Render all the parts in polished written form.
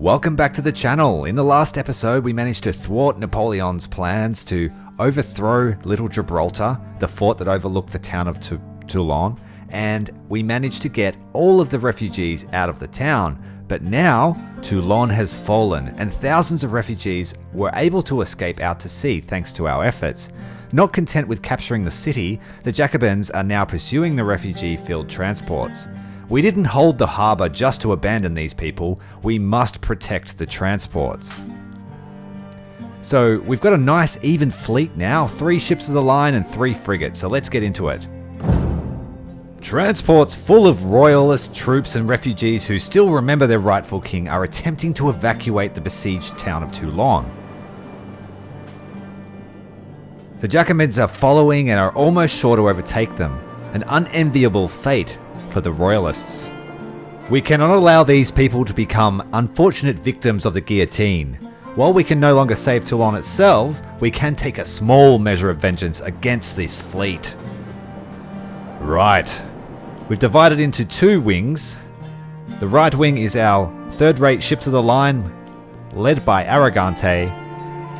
Welcome back to the channel. In the last episode, we managed to thwart Napoleon's plans to overthrow Little Gibraltar, the fort that overlooked the town of Toulon, and we managed to get all of the refugees out of the town. But now, Toulon has fallen, and thousands of refugees were able to escape out to sea thanks to our efforts. Not content with capturing the city, the Jacobins are now pursuing the refugee-filled transports. We didn't hold the harbour just to abandon these people, we must protect the transports. So we've got a nice even fleet now, 3 ships of the line and 3 frigates, so let's get into it. Transports full of royalist troops and refugees who still remember their rightful king are attempting to evacuate the besieged town of Toulon. The Jacobins are following and are almost sure to overtake them, an unenviable fate for the royalists. We cannot allow these people to become unfortunate victims of the guillotine. While we can no longer save Toulon itself, we can take a small measure of vengeance against this fleet. Right. We've divided into 2 wings. The right wing is our third-rate ships of the line, led by Arrogante,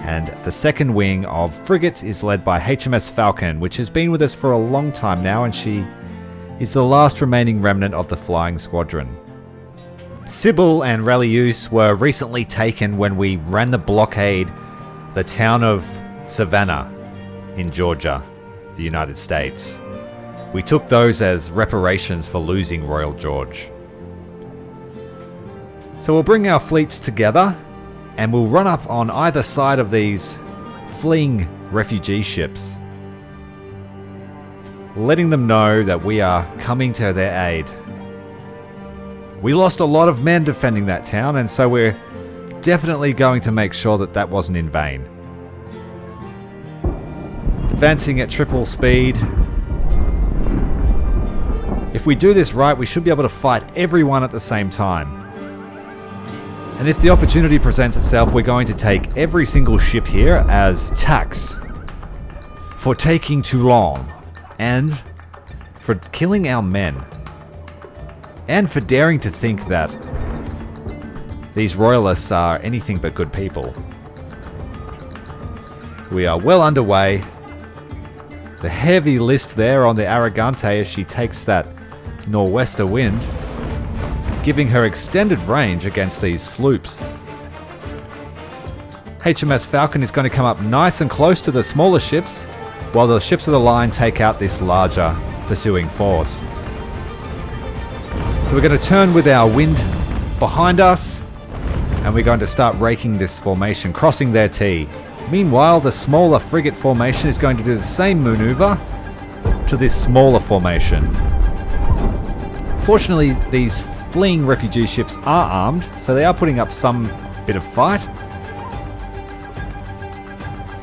and the second wing of frigates is led by HMS Falcon, which has been with us for a long time now, and she is the last remaining remnant of the flying squadron. Sybil and Rallius were recently taken when we ran the blockade the town of Savannah in Georgia, the United States. We took those as reparations for losing Royal George. So we'll bring our fleets together and we'll run up on either side of these fleeing refugee ships, letting them know that we are coming to their aid. We lost a lot of men defending that town, and so we're definitely going to make sure that that wasn't in vain. Advancing at triple speed. If we do this right, we should be able to fight everyone at the same time. And if the opportunity presents itself, we're going to take every single ship here as tax for taking Toulon, and for killing our men, and for daring to think that these royalists are anything but good people. We are well underway. The heavy list there on the Arrogante as she takes that nor'wester wind, giving her extended range against these sloops. HMS Falcon is going to come up nice and close to the smaller ships, while the ships of the line take out this larger pursuing force. So we're going to turn with our wind behind us, and we're going to start raking this formation, crossing their T. Meanwhile, the smaller frigate formation is going to do the same maneuver to this smaller formation. Fortunately, these fleeing refugee ships are armed, so they are putting up some bit of fight.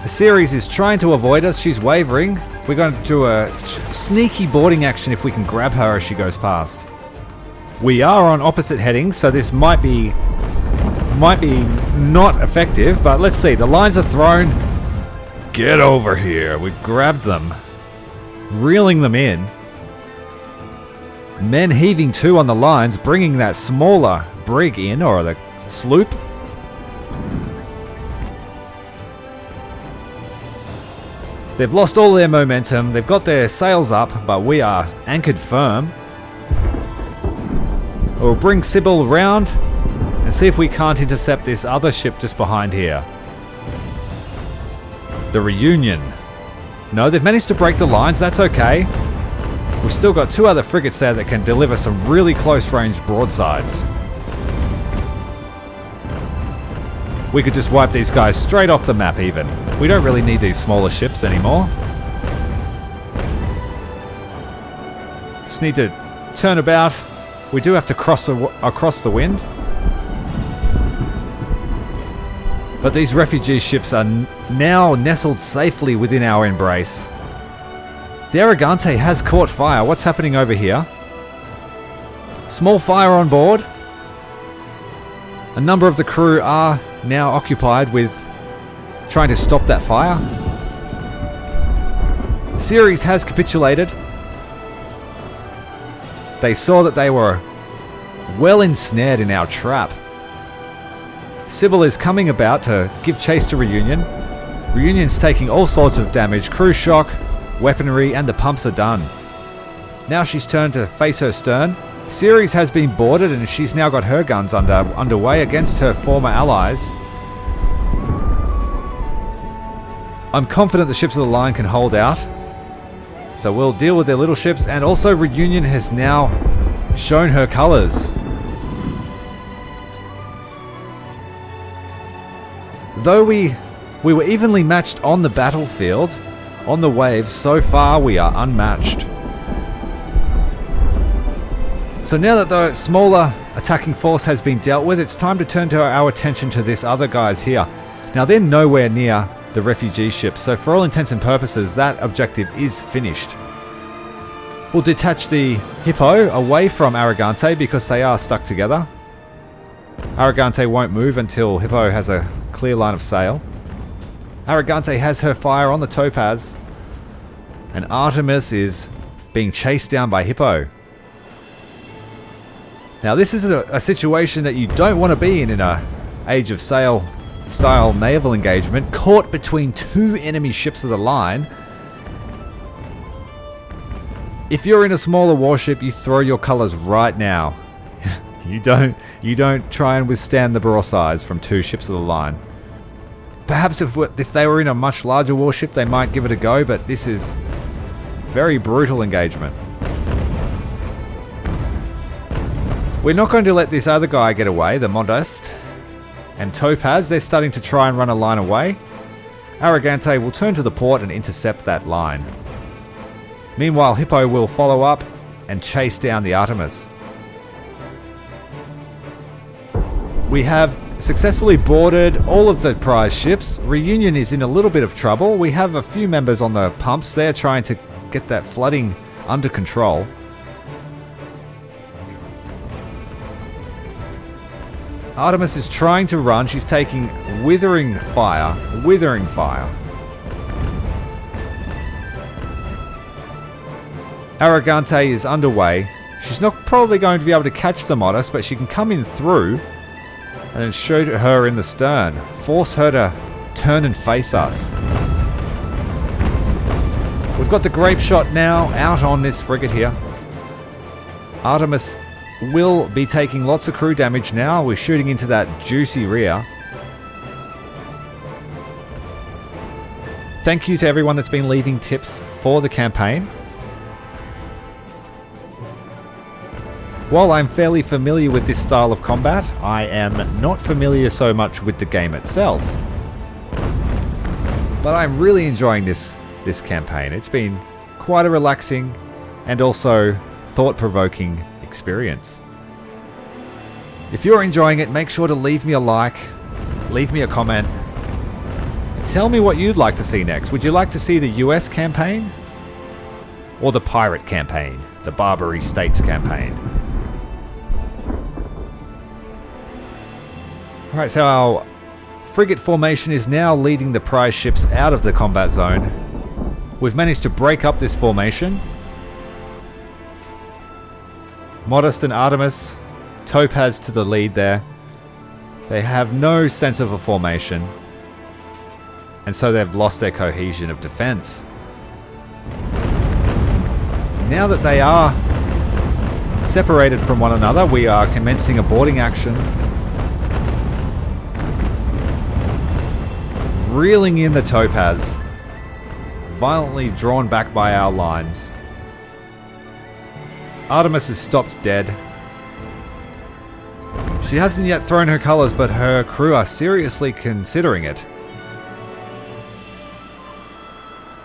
The series is trying to avoid us. She's wavering. We're going to do a sneaky boarding action if we can grab her as she goes past. We are on opposite headings, so this might be not effective, but let's see. The lines are thrown. Get over here. We grabbed them, reeling them in. Men heaving to on the lines, bringing that smaller brig in, or the sloop. They've lost all their momentum, they've got their sails up, but we are anchored firm. We'll bring Sybil around and see if we can't intercept this other ship just behind here. The Reunion. No, they've managed to break the lines, that's okay. We've still got 2 other frigates there that can deliver some really close range broadsides. We could just wipe these guys straight off the map even. We don't really need these smaller ships anymore. Just need to turn about. We do have to cross across the wind. But these refugee ships are now nestled safely within our embrace. The Arrogante has caught fire. What's happening over here? Small fire on board. A number of the crew are now occupied with trying to stop that fire. Ceres has capitulated. They saw that they were well ensnared in our trap. Sybil is coming about to give chase to Reunion. Reunion's taking all sorts of damage, crew shock, weaponry, and the pumps are done. Now she's turned to face her stern. Ceres has been boarded and she's now got her guns underway against her former allies. I'm confident the ships of the line can hold out. So we'll deal with their little ships, and also Reunion has now shown her colours. Though we were evenly matched on the battlefield, on the waves, so far we are unmatched. So now that the smaller attacking force has been dealt with, it's time to turn our attention to this other guys here. Now they're nowhere near the refugee ships, so for all intents and purposes that objective is finished. We'll detach the Hippo away from Arrogante because they are stuck together. Arrogante won't move until Hippo has a clear line of sail. Arrogante has her fire on the Topaz, and Artemis is being chased down by Hippo. Now this is a situation that you don't want to be in a Age of Sail style naval engagement, caught between two enemy ships of the line. If you're in a smaller warship, you throw your colors right now. You don't try and withstand the broadsides from two ships of the line. Perhaps if they were in a much larger warship, they might give it a go, but this is very brutal engagement. We're not going to let this other guy get away, the Modest. And Topaz, they're starting to try and run a line away. Arrogante will turn to the port and intercept that line. Meanwhile, Hippo will follow up and chase down the Artemis. We have successfully boarded all of the prize ships. Reunion is in a little bit of trouble. We have a few members on the pumps. They're trying to get that flooding under control. Artemis is trying to run. She's taking withering fire. Withering fire. Arrogante is underway. She's not probably going to be able to catch the Modest, but she can come in through and then shoot her in the stern. Force her to turn and face us. We've got the grape shot now out on this frigate here. Artemis will be taking lots of crew damage now. We're shooting into that juicy rear. Thank you to everyone that's been leaving tips for the campaign. While I'm fairly familiar with this style of combat, I am not familiar so much with the game itself. But I'm really enjoying this campaign. It's been quite a relaxing and also thought-provoking experience. If you're enjoying it, make sure to leave me a like, leave me a comment, and tell me what you'd like to see next. Would you like to see the US campaign? Or the pirate campaign? The Barbary States campaign? Alright, so our frigate formation is now leading the prize ships out of the combat zone. We've managed to break up this formation. Modest and Artemis, Topaz to the lead there. They have no sense of a formation, and so they've lost their cohesion of defense. Now that they are separated from one another, we are commencing a boarding action. Reeling in the Topaz, violently drawn back by our lines. Artemis is stopped dead. She hasn't yet thrown her colours, but her crew are seriously considering it.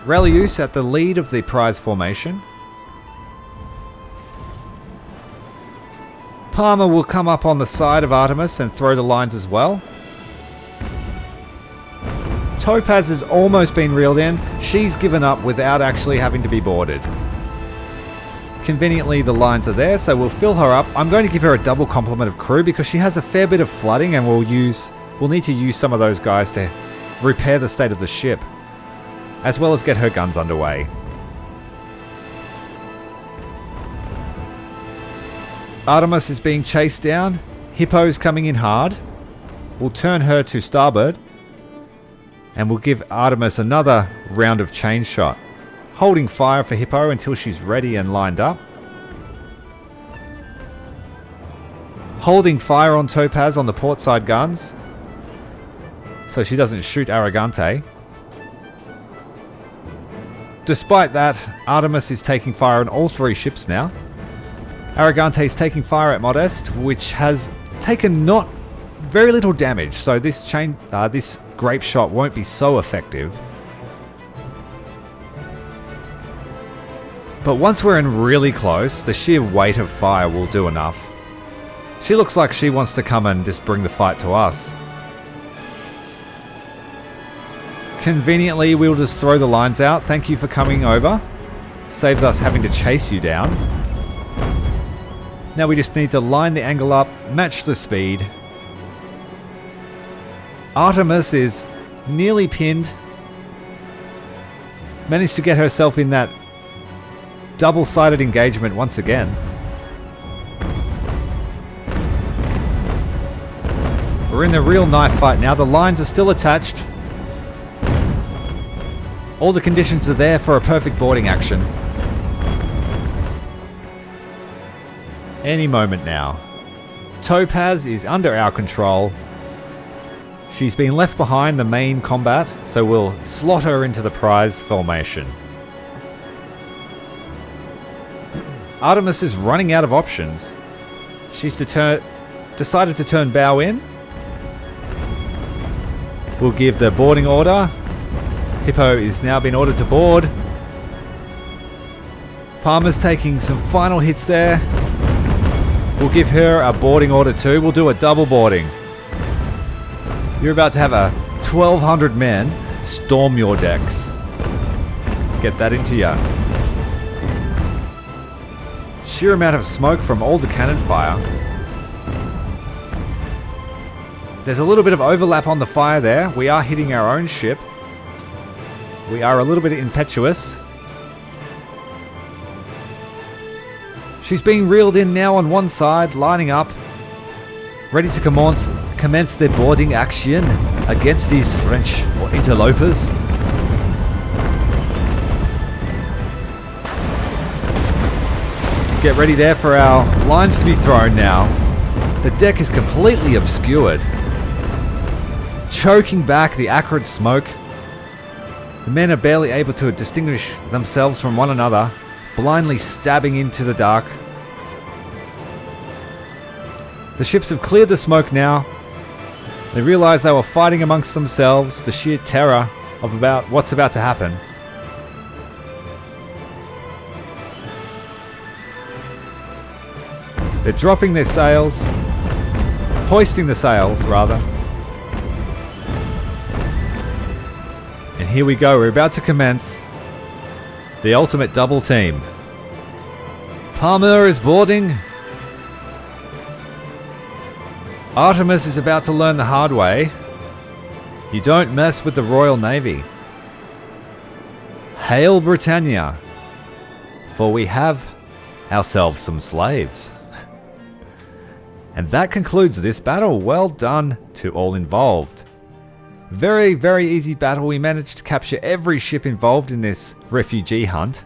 Relius at the lead of the prize formation. Palmer will come up on the side of Artemis and throw the lines as well. Topaz has almost been reeled in. She's given up without actually having to be boarded. Conveniently, the lines are there, so we'll fill her up. I'm going to give her a double complement of crew because she has a fair bit of flooding, and we'll need to use some of those guys to repair the state of the ship, as well as get her guns underway. Artemis is being chased down. Hippo's coming in hard. We'll turn her to starboard. And we'll give Artemis another round of chain shot. Holding fire for Hippo until she's ready and lined up. Holding fire on Topaz on the port side guns, so she doesn't shoot Arrogante. Despite that, Artemis is taking fire on all 3 ships now. Arrogante is taking fire at Modest, which has taken not very little damage, so this grape shot won't be so effective. But once we're in really close, the sheer weight of fire will do enough. She looks like she wants to come and just bring the fight to us. Conveniently, we'll just throw the lines out. Thank you for coming over. Saves us having to chase you down. Now we just need to line the angle up, match the speed. Artemis is nearly pinned. Managed to get herself in that double-sided engagement once again. We're in the real knife fight now. The lines are still attached. All the conditions are there for a perfect boarding action. Any moment now. Topaz is under our control. She's been left behind the main combat, so we'll slot her into the prize formation. Artemis is running out of options. She's decided to turn bow in. We'll give the boarding order. Hippo is now been ordered to board. Palmer's taking some final hits there. We'll give her a boarding order too. We'll do a double boarding. You're about to have a 1,200 men storm your decks. Get that into ya. Sheer amount of smoke from all the cannon fire. There's a little bit of overlap on the fire there. We are hitting our own ship. We are a little bit impetuous. She's being reeled in now on one side, lining up, ready to commence their boarding action against these French or interlopers. Get ready there for our lines to be thrown now. The deck is completely obscured, choking back the acrid smoke. The men are barely able to distinguish themselves from one another, blindly stabbing into the dark. The ships have cleared the smoke now. They realize they were fighting amongst themselves, the sheer terror of what's about to happen. They're dropping their sails, hoisting the sails rather. And here we go, we're about to commence the ultimate double team. Palmer is boarding. Artemis is about to learn the hard way. You don't mess with the Royal Navy. Hail Britannia, for we have ourselves some slaves. And that concludes this battle. Well done to all involved. Very, very easy battle. We managed to capture every ship involved in this refugee hunt.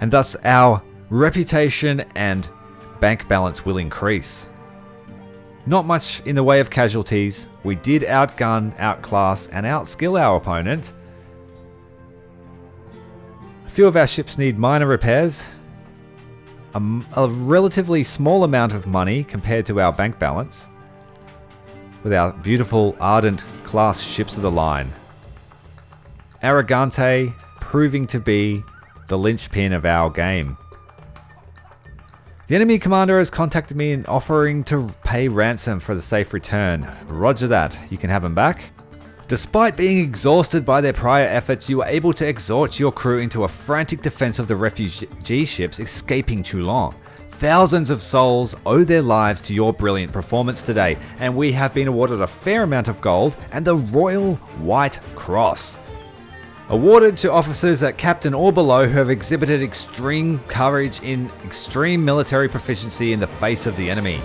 And thus our reputation and bank balance will increase. Not much in the way of casualties. We did outgun, outclass, and outskill our opponent. A few of our ships need minor repairs. A relatively small amount of money compared to our bank balance, with our beautiful Ardent class ships of the line. Arrogante proving to be the linchpin of our game. The enemy commander has contacted me and offering to pay ransom for the safe return. Roger that, you can have him back. Despite being exhausted by their prior efforts, you were able to exhort your crew into a frantic defense of the refugee ships escaping Toulon. Thousands of souls owe their lives to your brilliant performance today, and we have been awarded a fair amount of gold and the Royal White Cross. Awarded to officers at captain or below who have exhibited extreme courage in extreme military proficiency in the face of the enemy.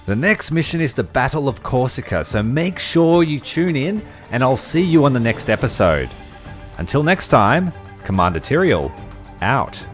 The next mission is the Battle of Corsica, so make sure you tune in, and I'll see you on the next episode. Until next time, Commander Tyrael, out.